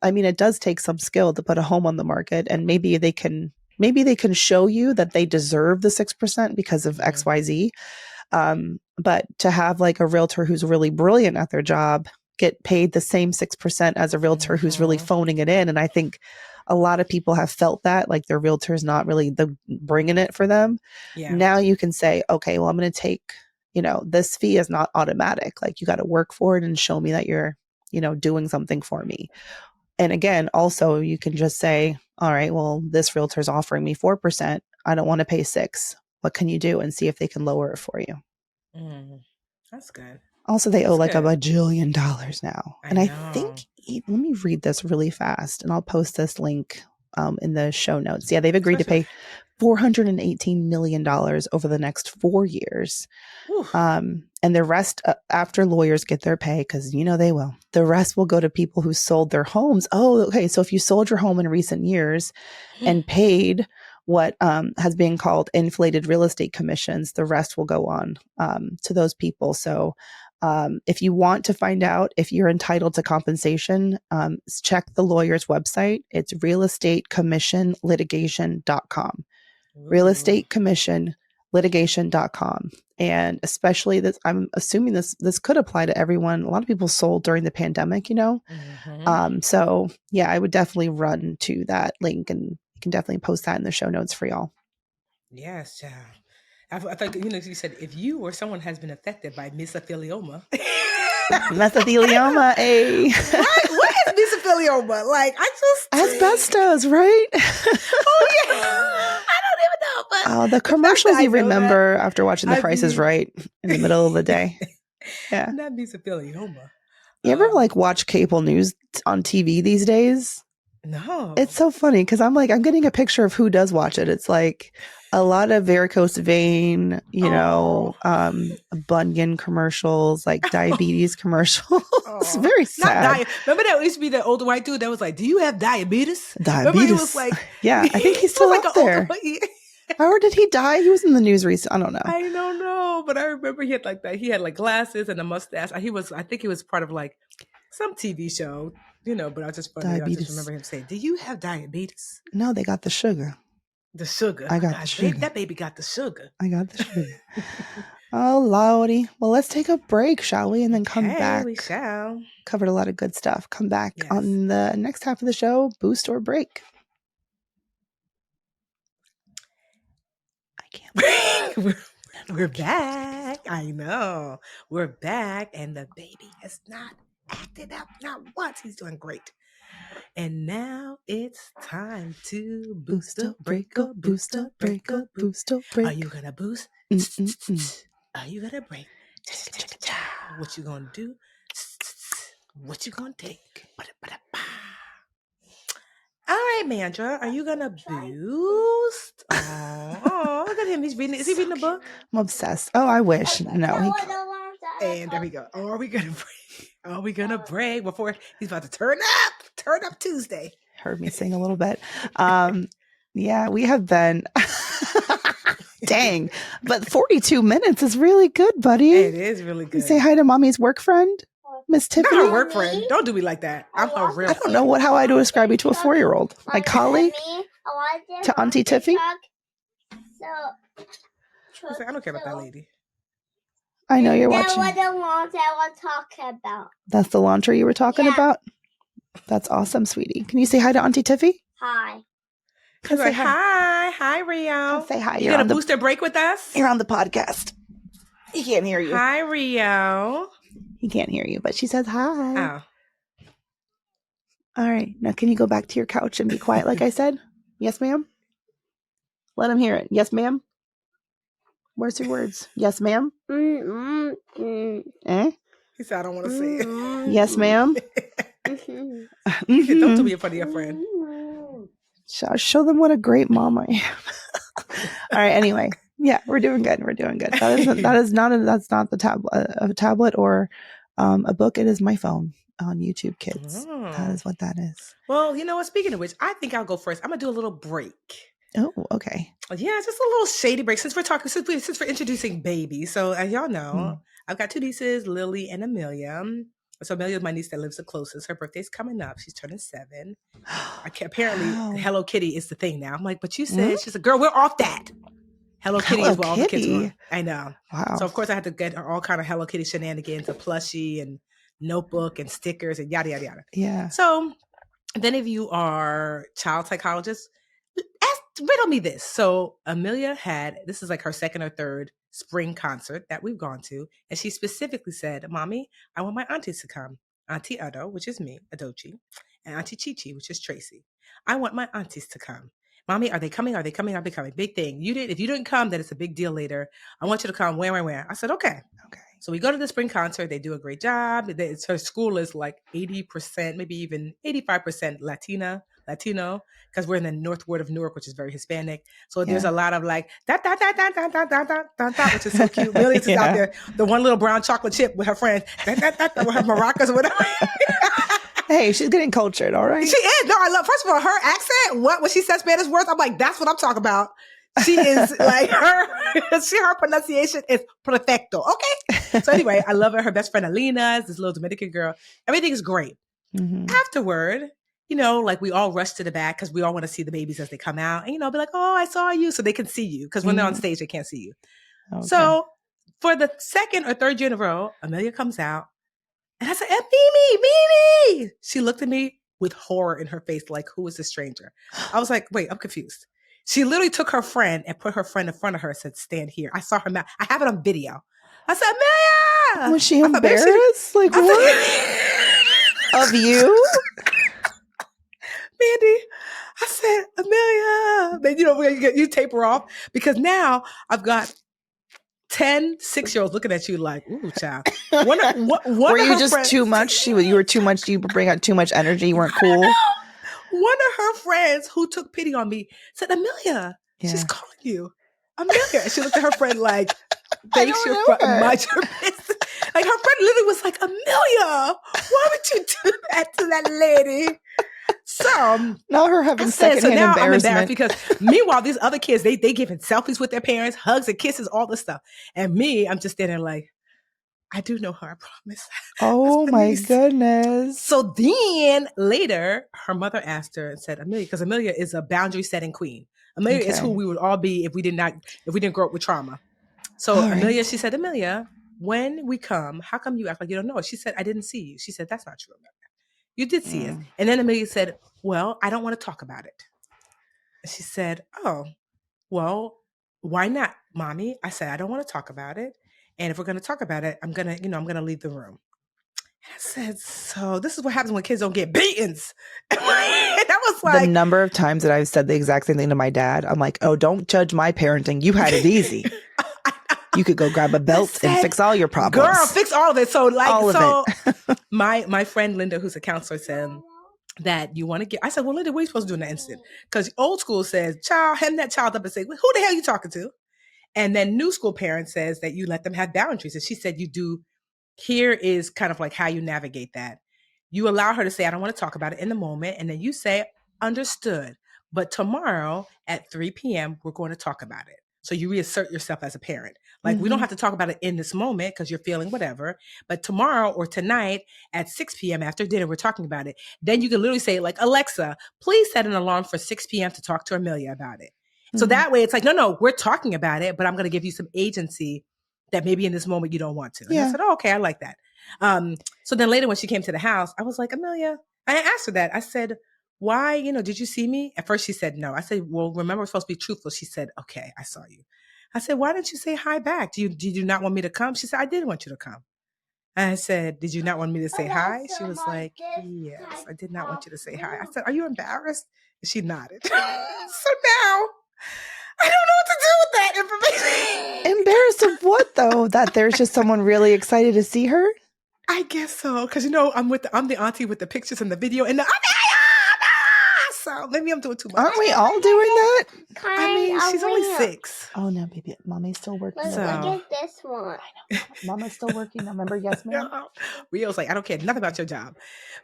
it does take some skill to put a home on the market, and maybe they can show you that they deserve the 6% because of XYZ. But to have a realtor who's really brilliant at their job get paid the same 6% as a realtor who's really phoning it in. And I think a lot of people have felt that, their realtor is not really bringing it for them. Yeah. Now you can say, okay, well, I'm going to take, this fee is not automatic. You got to work for it and show me that you're, doing something for me. And again, also you can just say, all right, well, this realtor is offering me 4%. I don't want to pay 6%. What can you do? And see if they can lower it for you. That's good. Also, they owe $1 bajillion now. I think, let me read this really fast, and I'll post this link in the show notes. Yeah, they've agreed to pay $418 million over the next 4 years. And the rest, after lawyers get their pay, because they will, the rest will go to people who sold their homes. Oh, okay. So if you sold your home in recent years and paid what has been called inflated real estate commissions, the rest will go on to those people. So if you want to find out if you're entitled to compensation, check the lawyer's website. It's realestateCommissionLitigation.com. RealestateCommissionLitigation.com. And especially this, I'm assuming this could apply to everyone. A lot of people sold during the pandemic, So yeah, I would definitely run to that link, and you can definitely post that in the show notes for y'all. Yes, yeah. I thought, you said if you or someone has been affected by mesothelioma. Mesothelioma, What is mesothelioma? Asbestos, right? Oh yeah. I don't even know. But the commercials you remember after watching The Price is Right in the middle of the day. Yeah. Not mesothelioma. You ever watch cable news on TV these days? No. It's so funny because I'm getting a picture of who does watch it. It's a lot of varicose vein, bunion commercials, diabetes commercials. It's very sad. Remember that used to be the older white dude that was like, "Do you have diabetes?" Diabetes. Remember he was yeah, I think he's still out there. Or did he die? He was in the news recently. I don't know. I don't know, but I remember he had that. He had glasses and a mustache. I think he was part of some TV show, but I was just funny. Diabetes. I just remember him saying, "Do you have diabetes?" No, they got the sugar. The sugar. I got the sugar. That baby got the sugar. I got the sugar. Oh, Lordy. Well, let's take a break, shall we? And then come back. We shall. Covered a lot of good stuff. Come back on the next half of the show, boost or break. We're back. I know. We're back, and the baby has not acted up not once. He's doing great. And now it's time to boost a break a boost a break a boost. Are you gonna boost? Are you gonna break? What you gonna do? What you gonna take? All right, Mandra, are you gonna boost? Oh, look at him. He's reading. Is he reading a book? I'm obsessed. Oh, I wish. No. And there we go. Oh, are we gonna break? Are we gonna break before he's about to turn up? Turn up Tuesday. Heard me sing a little bit. Yeah, we have been. Dang, but 42 minutes is really good, buddy. It is really good. You say hi to mommy's work friend, Miss Tiffany. Not her work friend. Don't do me like that. I'm her real. I don't know how I do describe you to a 4-year-old. My colleague, to Auntie Tiffy. I don't care about that lady. I know you're watching. That's what the laundry I was talking about. That's the laundry you were talking about? That's awesome, sweetie. Can you say hi to Auntie Tiffy? Hi. Say hi. Hi, Rio. Say hi. You gonna boost or break with us? You're on the podcast. He can't hear you. Hi, Rio. He can't hear you, but she says hi. Oh. All right. Now, can you go back to your couch and be quiet like I said? Yes, ma'am? Let him hear it. Yes, ma'am? Where's your words? Yes, ma'am? Eh? He said, I don't want to say it. Yes, ma'am? He said, don't tell me in front of your friend. Show them what a great mom I am. All right. Anyway, yeah, we're doing good. We're doing good. That's not a tablet or a book. It is my phone on YouTube Kids. Oh. That is what that is. Well, you know what? Speaking of which, I think I'll go first. I'm gonna do a little break. Oh, okay. Yeah, just a little shady break since we're introducing babies. So as y'all know, I've got 2 nieces, Lily and Amelia. So Amelia is my niece that lives the closest. Her birthday's coming up. She's turning 7. Apparently, Hello Kitty is the thing now. I'm like, but you said she's a girl. We're off that. Hello Kitty is what all the kids want. I know. Wow. So of course I had to get her all kind of Hello Kitty shenanigans, a plushie and notebook and stickers and yada yada yada. Yeah. So if any of you are child psychologists, riddle me this. So Amelia this is like her 2nd or 3rd spring concert that we've gone to. And she specifically said, Mommy, I want my aunties to come. Auntie Udo, which is me, Adochi, and Auntie Chi-Chi, which is Tracy. I want my aunties to come. Mommy, are they coming? Are they coming? Are they coming? Big thing. If you didn't come, then it's a big deal later. I want you to come. Where? I said, okay. So we go to the spring concert. They do a great job. Her school is like 80%, maybe even 85% Latino, because we're in the North Ward of Newark, which is very Hispanic. So there's a lot of like, which is so cute. Millie's is out there. The one little brown chocolate chip with her friends, with her maracas or whatever. Hey, she's getting cultured, all right? She is. No, I love, first of all, her accent, when she says Spanish words, I'm like, that's what I'm talking about. She is like her pronunciation is perfecto. Okay. So anyway, I love her. Her best friend Alina is this little Dominican girl. Everything is great. Afterward, like we all rush to the back because we all want to see the babies as they come out and, be like, oh, I saw you. So they can see you because when they're on stage, they can't see you. Okay. So for the 2nd or 3rd year in a row, Amelia comes out and I said, Mimi. She looked at me with horror in her face, like, who is this stranger? I was like, wait, I'm confused. She literally took her friend and put her friend in front of her and said, stand here. I saw her mouth. I have it on video. I said, Amelia! Was she embarrassed? Like, what? Of you? Mandi, I said, Amelia. Then, you tape her off because now I've got 10 6-year-olds looking at you like, ooh, child. Were you just friends, too much? You were too much. You bring out too much energy. You weren't cool. One of her friends who took pity on me said, Amelia, she's calling you. Amelia. And she looked at her friend like, thanks your mind your business. Like her friend literally was like, Amelia, why would you do that to that lady? So now her having secondhand embarrassment. I'm embarrassed because meanwhile, these other kids, they giving selfies with their parents, hugs and kisses, all this stuff. And me, I'm just standing there like, I do know her, I promise. Oh my goodness. So then later, her mother asked her and said, Amelia, because Amelia is a boundary setting queen. Amelia is who we would all be if we didn't grow up with trauma. So all Amelia, she said, Amelia, when we come, how come you act like you don't know? She said, I didn't see you. She said, that's not true, Amelia. You did see it. And then Amelia said, well, I don't want to talk about it. And she said, oh, well, why not? Mommy, I said, I don't want to talk about it. And if we're going to talk about it, I'm going to leave the room. I said, so this is what happens when kids don't get beatings. And I was like, the number of times that I've said the exact same thing to my dad, I'm like, oh, don't judge my parenting. You had it easy. You could go grab a belt and fix all your problems. Girl, fix all of it. So all of it. my friend Linda, who's a counselor, said that you want to get. I said, well, Linda, what are you supposed to do in that instant? Because old school says, child, hem that child up and say, who the hell are you talking to? And then new school parents says that you let them have boundaries. And she said, you do. Here is kind of like how you navigate that. You allow her to say, I don't want to talk about it in the moment. And then you say, understood. But tomorrow at 3 p.m., we're going to talk about it. So you reassert yourself as a parent. Like, we don't have to talk about it in this moment because you're feeling whatever. But tomorrow or tonight at 6 p.m. after dinner, we're talking about it. Then you can literally say, like, Alexa, please set an alarm for 6 p.m. to talk to Amelia about it. So that way it's like, no, we're talking about it, but I'm going to give you some agency that maybe in this moment you don't want to. And I said, oh, okay, I like that. So then later when she came to the house, I was like, Amelia, I asked her that. I said, why, did you see me? At first she said no. I said, well, remember, we're supposed to be truthful. She said, okay, I saw you. I said, why didn't you say hi back? Did you not want me to come? She said, I did want you to come. And I said, did you not want me to say hi? She was like, yes, I did not want you to say hi. I said, are you embarrassed? And she nodded. So now I don't know what to do with that information. Embarrassed of what, though? That there's just someone really excited to see her? I guess so. Because, I'm the auntie with the pictures and the video and the... So maybe I'm doing too much. Aren't we all doing that? I mean, she's only 6. Oh, no, baby. Mommy's still working. Look at this one. I know. Mama's still working. Remember, yes, ma'am? Rio's like, I don't care nothing about your job.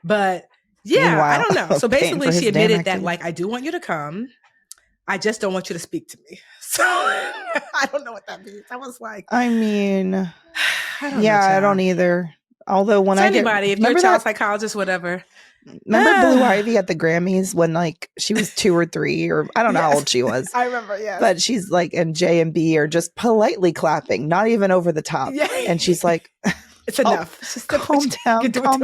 But yeah, Meanwhile, I don't know. So basically she admitted that, activity. like, I do want you to come. I just don't want you to speak to me. So I don't know what that means. I was like, I mean, I don't know, I don't either. Although when if you're a child psychologist, whatever. Remember Blue Ivy at the Grammys when like she was 2 or 3 or I don't know how old she was. I remember, yes. But she's like, and J and B are just politely clapping, not even over the top. Yeah. And she's like, it's enough. Just calm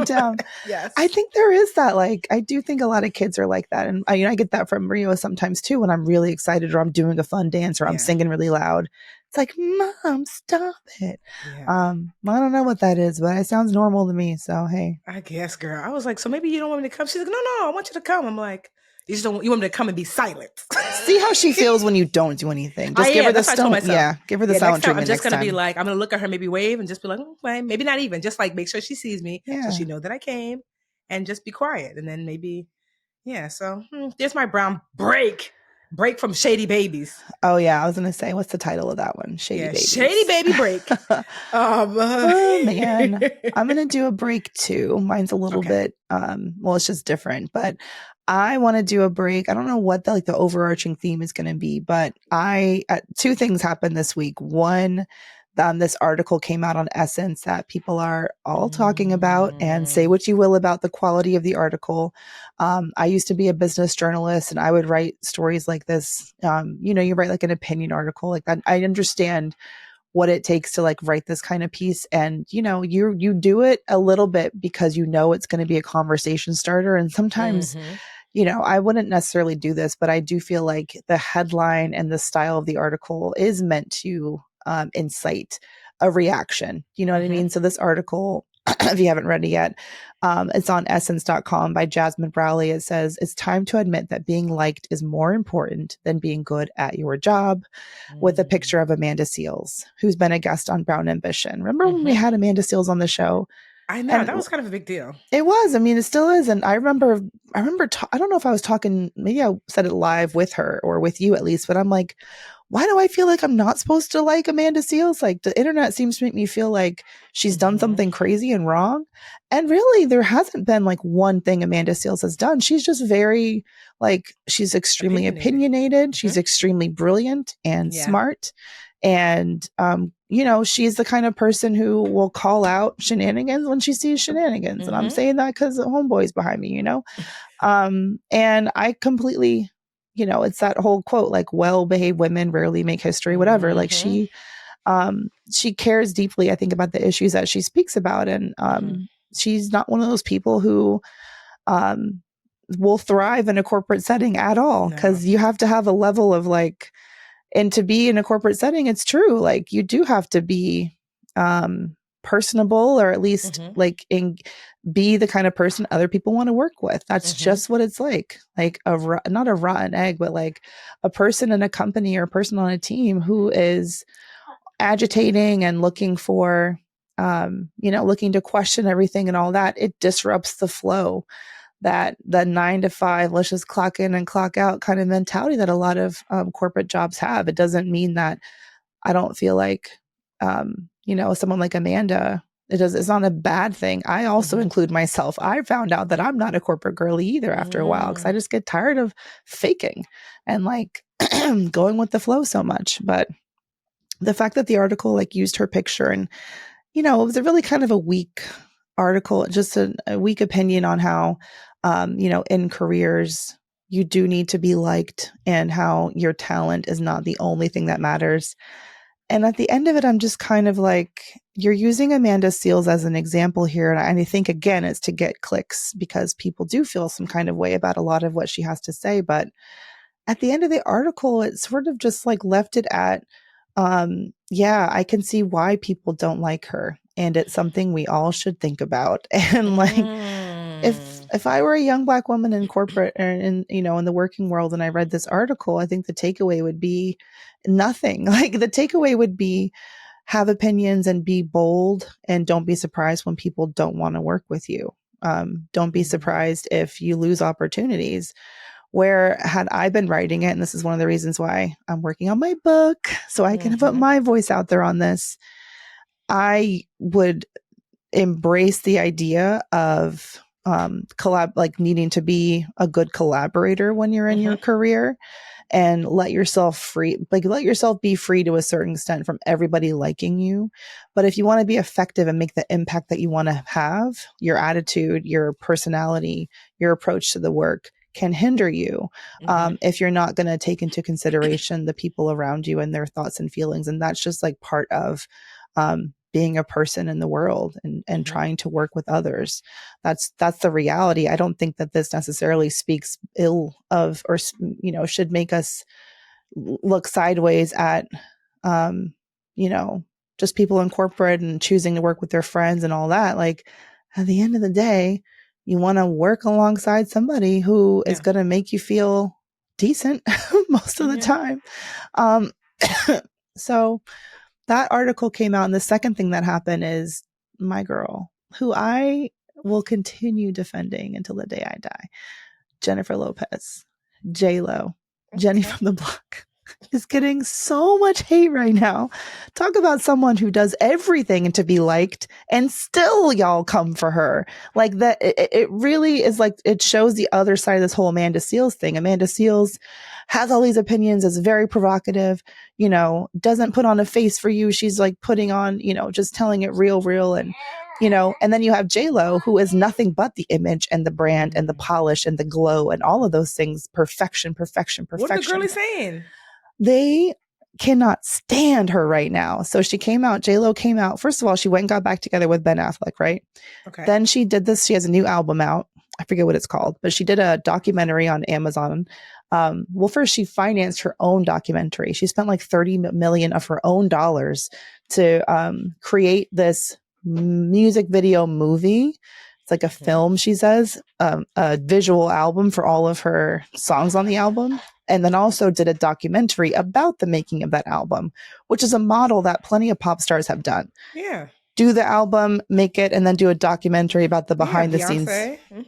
down. Yes. I think there is that. Like, I do think a lot of kids are like that. And I get that from Rio sometimes too, when I'm really excited or I'm doing a fun dance or I'm singing really loud. It's like, Mom, stop it. Yeah. I don't know what that is, but it sounds normal to me. So, hey. I guess, girl. I was like, so maybe you don't want me to come? She's like, no, I want you to come. I'm like, you want me to come and be silent. See how she feels when you don't do anything. Just give her the silent. Yeah, give her the silent treatment. I'm just going to be like, I'm going to look at her, maybe wave and just be like, maybe not even. Just like make sure she sees me so she know that I came and just be quiet. And then maybe, so there's my brown break from Shady Babies. Oh, yeah. I was going to say, what's the title of that one? Shady Babies. Shady Baby Break. Oh, man. I'm going to do a break too. Mine's a little bit, it's just different. But I want to do a break. I don't know what the overarching theme is going to be, but 2 things happened this week. One, this article came out on Essence that people are all talking about, and say what you will about the quality of the article. I used to be a business journalist and I would write stories like this. You write like an opinion article like that. I understand what it takes to like write this kind of piece. And, you do it a little bit because it's going to be a conversation starter. And sometimes, I wouldn't necessarily do this, but I do feel like the headline and the style of the article is meant to incite a reaction. You know what I mean? So this article, if you haven't read it yet, it's on essence.com by Jasmine Browley. It says, it's time to admit that being liked is more important than being good at your job, with a picture of Amanda Seales, who's been a guest on Brown Ambition. Remember when we had Amanda Seales on the show? I know, that was kind of a big deal. It was. I mean, it still is. And I remember, I don't know if I was talking, maybe I said it live with her or with you at least, but I'm like, why do I feel like I'm not supposed to like Amanda Seales? Like, the internet seems to make me feel like she's done something crazy and wrong. And really, there hasn't been like one thing Amanda Seales has done. She's just very, like, she's extremely opinionated. She's extremely brilliant and smart. And, she's the kind of person who will call out shenanigans when she sees shenanigans. And I'm saying that because the homeboy's behind me, and I completely, it's that whole quote, like, well-behaved women rarely make history, whatever. Like she cares deeply, I think, about the issues that she speaks about. And she's not one of those people who will thrive in a corporate setting at all. Because you have to have a level of like and to be in a corporate setting, it's true. Like you do have to be personable, or at least like be the kind of person other people want to work with. That's just what it's like not a rotten egg, but like a person in a company or a person on a team who is agitating and looking for, looking to question everything and all that. It disrupts the flow, that the 9 to 5, let's just clock in and clock out kind of mentality that a lot of corporate jobs have. It doesn't mean that I don't feel like, someone like Amanda, it's not a bad thing. I also include myself. I found out that I'm not a corporate girly either after a while, because I just get tired of faking and like going with the flow so much. But the fact that the article like used her picture, and it was a really kind of a weak article, just a weak opinion on how, in careers, you do need to be liked and how your talent is not the only thing that matters. And at the end of it, I'm just kind of like, you're using Amanda Seales as an example here. And I think, again, it's to get clicks because people do feel some kind of way about a lot of what she has to say. But at the end of the article, it sort of just like left it at, I can see why people don't like her. And it's something we all should think about. And like, if I were a young Black woman in corporate or in the working world and I read this article, I think the takeaway would be nothing. Like the takeaway would be have opinions and be bold, and don't be surprised when people don't want to work with you. Don't be surprised if you lose opportunities. Where had I been writing it, and this is one of the reasons why I'm working on my book, so I can put my voice out there on this, I would embrace the idea of needing to be a good collaborator when you're in your career, and let yourself be free to a certain extent from everybody liking you. But if you want to be effective and make the impact that you want to have, your attitude, your personality, your approach to the work can hinder you if you're not going to take into consideration the people around you and their thoughts and feelings. And that's just like part of being a person in the world and trying to work with others. That's the reality. I don't think that this necessarily speaks ill of, or, should make us look sideways at, just people in corporate and choosing to work with their friends and all that. Like at the end of the day, you want to work alongside somebody who is going to make you feel decent most of the time. So that article came out, and the second thing that happened is my girl, who I will continue defending until the day I die, Jennifer Lopez, J-Lo, Jenny from the Block, is getting so much hate right now. Talk about someone who does everything and to be liked, and still y'all come for her. Like that, it really is like, it shows the other side of this whole Amanda Seales thing. Amanda Seales has all these opinions, is very provocative, doesn't put on a face for you. She's like putting on, just telling it real. And, and then you have J-Lo, who is nothing but the image and the brand and the polish and the glow and all of those things. Perfection. What are the girlies saying? They cannot stand her right now. So J-Lo came out. First of all, she went and got back together with Ben Affleck, right? Okay. Then she did this. She has a new album out. I forget what it's called, but she did a documentary on Amazon. First she financed her own documentary. She spent like $30 million of her own dollars to create this music video movie. It's like a film, she says, a visual album for all of her songs on the album. And then also did a documentary about the making of that album, which is a model that plenty of pop stars have done. Yeah. Do the album, make it, and then do a documentary about the behind the scenes.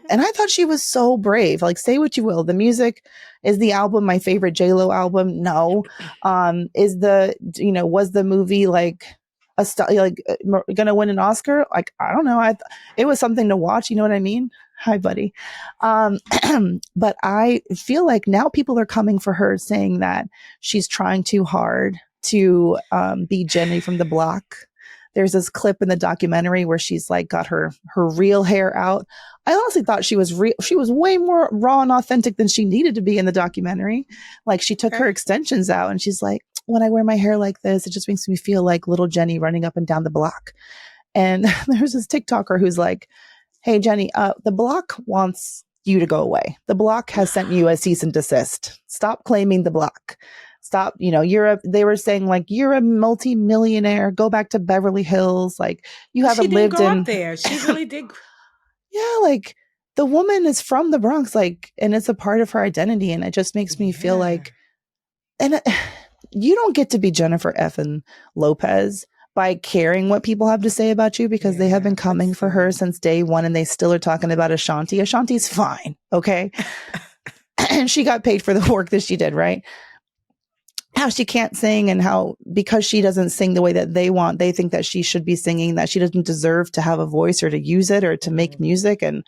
And I thought she was so brave. Like, say what you will. The music, is the album my favorite J-Lo album? No. Was the movie like going to win an Oscar? Like, I don't know. It was something to watch. You know what I mean? Hi, buddy. But I feel like now people are coming for her, saying that she's trying too hard to be Jenny from the Block. There's this clip in the documentary where she's like got her real hair out. I honestly thought she was real. She was way more raw and authentic than she needed to be in the documentary. Like she took her extensions out and she's like, when I wear my hair like this, it just makes me feel like little Jenny running up and down the block. And there's this TikToker who's like, hey, Jenny, the Block wants you to go away. The Block has sent you a cease and desist. Stop claiming the Block. stop, they were saying like, you're a multi-millionaire, go back to Beverly Hills. Like you haven't lived in up there. She really did. Yeah. Like the woman is from the Bronx, like, and it's a part of her identity. And it just makes me feel like, and you don't get to be Jennifer effing Lopez by caring what people have to say about you, because they have been coming for her since day one, and they still are talking about Ashanti. Ashanti's fine. Okay. And she got paid for the work that she did, right? How she can't sing, and how, because she doesn't sing the way that they want, they think that she should be singing, that she doesn't deserve to have a voice or to use it or to make music. And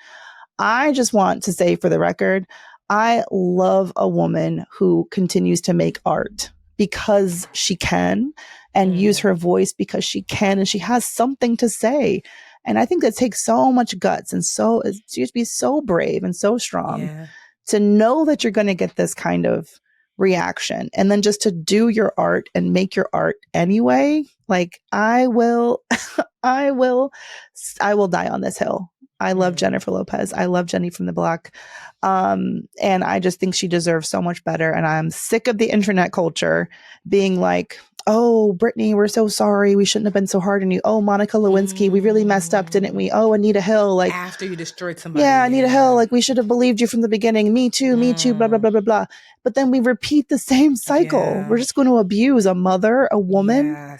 I just want to say, for the record, I love a woman who continues to make art because she can, and use her voice because she can, and she has something to say. And I think that takes so much guts, and so you have to be so brave and so strong to know that you're going to get this kind of reaction, and then just to do your art and make your art anyway. Like I will die on this hill. I love Jennifer Lopez. I love Jenny from the Block. And I just think she deserves so much better. And I'm sick of the internet culture being like, oh, Brittany, we're so sorry. We shouldn't have been so hard on you. Oh, Monica Lewinsky, we really messed up, didn't we? Oh, Anita Hill. Like after you destroyed somebody. Yeah, Anita Hill. Like we should have believed you from the beginning. Me too, blah, blah, blah, blah, blah. But then we repeat the same cycle. We're just going to abuse a mother, a woman,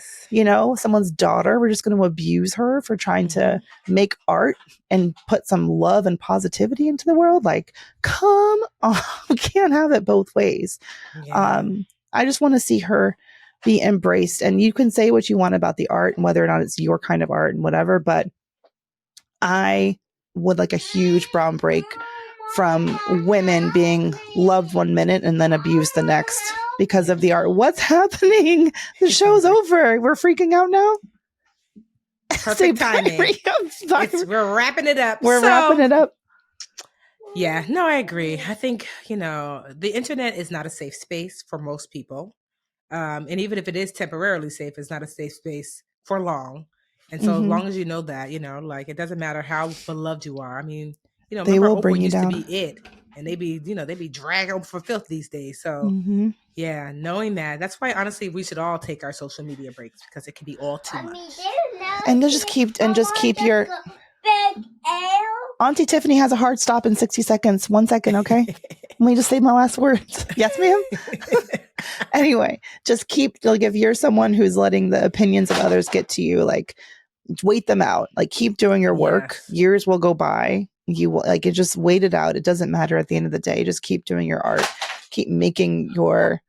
someone's daughter. We're just going to abuse her for trying to make art and put some love and positivity into the world. Like, come on. We can't have it both ways. I just want to see her be embraced. And you can say what you want about the art and whether or not it's your kind of art and whatever, but I would like a huge brown break from women being loved one minute and then abused the next because of the art. What's happening? The show's over. We're freaking out now. Perfect timing. We're wrapping it up. We're wrapping it up. Yeah, no, I agree. I think, the internet is not a safe space for most people. And even if it is temporarily safe, it's not a safe space for long. And so as long as you know that, like it doesn't matter how beloved you are. I mean, they will bring you down. To be it, and they be dragging for filth these days. So yeah, knowing that's why honestly we should all take our social media breaks, because it can be all too much. And just keep your Auntie Tiffany has a hard stop in 60 seconds. 1 second, okay? Let me just say my last words. Yes, ma'am. Anyway, just if you're someone who's letting the opinions of others get to you, like wait them out. Like keep doing your work. Years will go by. You will just wait it out. It doesn't matter at the end of the day. Just keep doing your art. Keep making your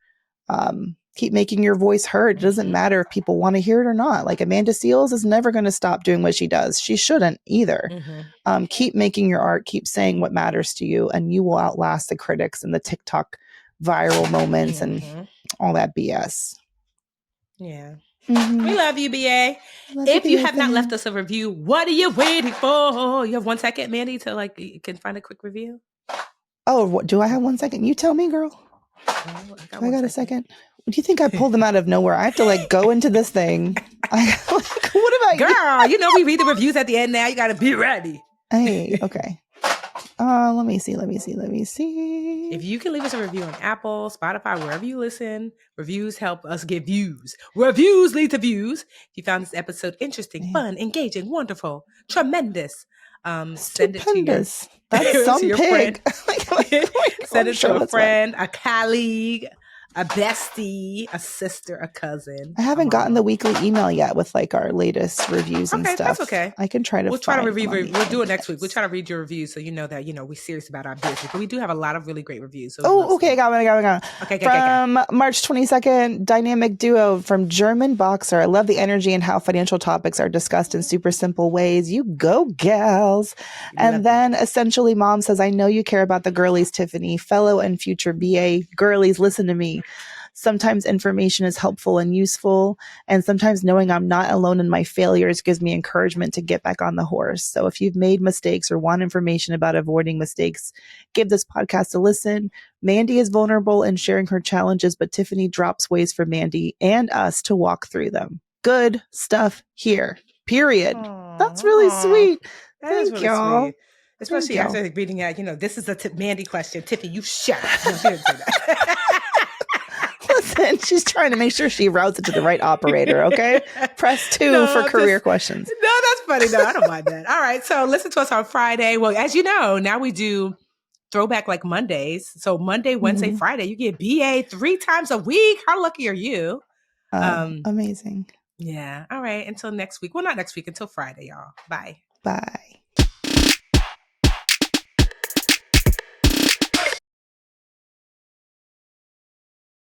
voice heard. It doesn't matter if people want to hear it or not. Like Amanda Seales is never going to stop doing what she does. She shouldn't either. Keep making your art. Keep saying what matters to you, and you will outlast the critics and the TikTok viral moments and all that BS. Yeah. We love you, BA. If you have not left us a review, what are you waiting for? You have 1 second, Mandi, to you can find a quick review. Oh, do I have 1 second? You tell me, girl. I got a second. Do you think I pulled them out of nowhere? I have to go into this thing. What about you? Girl, we read the reviews at the end now. You got to be ready. Hey, okay. Let me see. If you can leave us a review on Apple, Spotify, wherever you listen, reviews help us get views. Reviews lead to views. If you found this episode interesting, fun, engaging, wonderful, tremendous, send it to your, That's some your pig. friend. Send it to a friend, a colleague, a bestie, a sister, a cousin. I haven't gotten the weekly email yet with our latest reviews and stuff. That's okay. I can try to. We'll try to review. We'll do it next week. We'll try to read your reviews so you know that we're serious about our business. But we do have a lot of really great reviews. So okay, got it. Okay, from March 22nd, dynamic duo from German Boxer. I love the energy and how financial topics are discussed in super simple ways. You go, gals. And then essentially, Mom says, "I know you care about the girlies, Tiffany, fellow and future BA girlies. Listen to me. Sometimes information is helpful and useful, and sometimes knowing I'm not alone in my failures gives me encouragement to get back on the horse. So if you've made mistakes or want information about avoiding mistakes, give this podcast a listen. Mandi is vulnerable in sharing her challenges, but Tiffany drops ways for Mandi and us to walk through them. Good stuff here. Period." That's really sweet. Thank really y'all. Sweet. Especially after reading out, this is a Mandi question. Tiffany, you shut up. No, she didn't say that. Listen, she's trying to make sure she routes it to the right operator, okay? Press 2 for career questions. No, that's funny. No, I don't mind that. All right. So listen to us on Friday. Well, as you know, now we do throwback like Mondays. So Monday, Wednesday, Friday, you get BA 3 times a week. How lucky are you? Amazing. Yeah. All right. Until next week. Well, not next week, until Friday, y'all. Bye. Bye.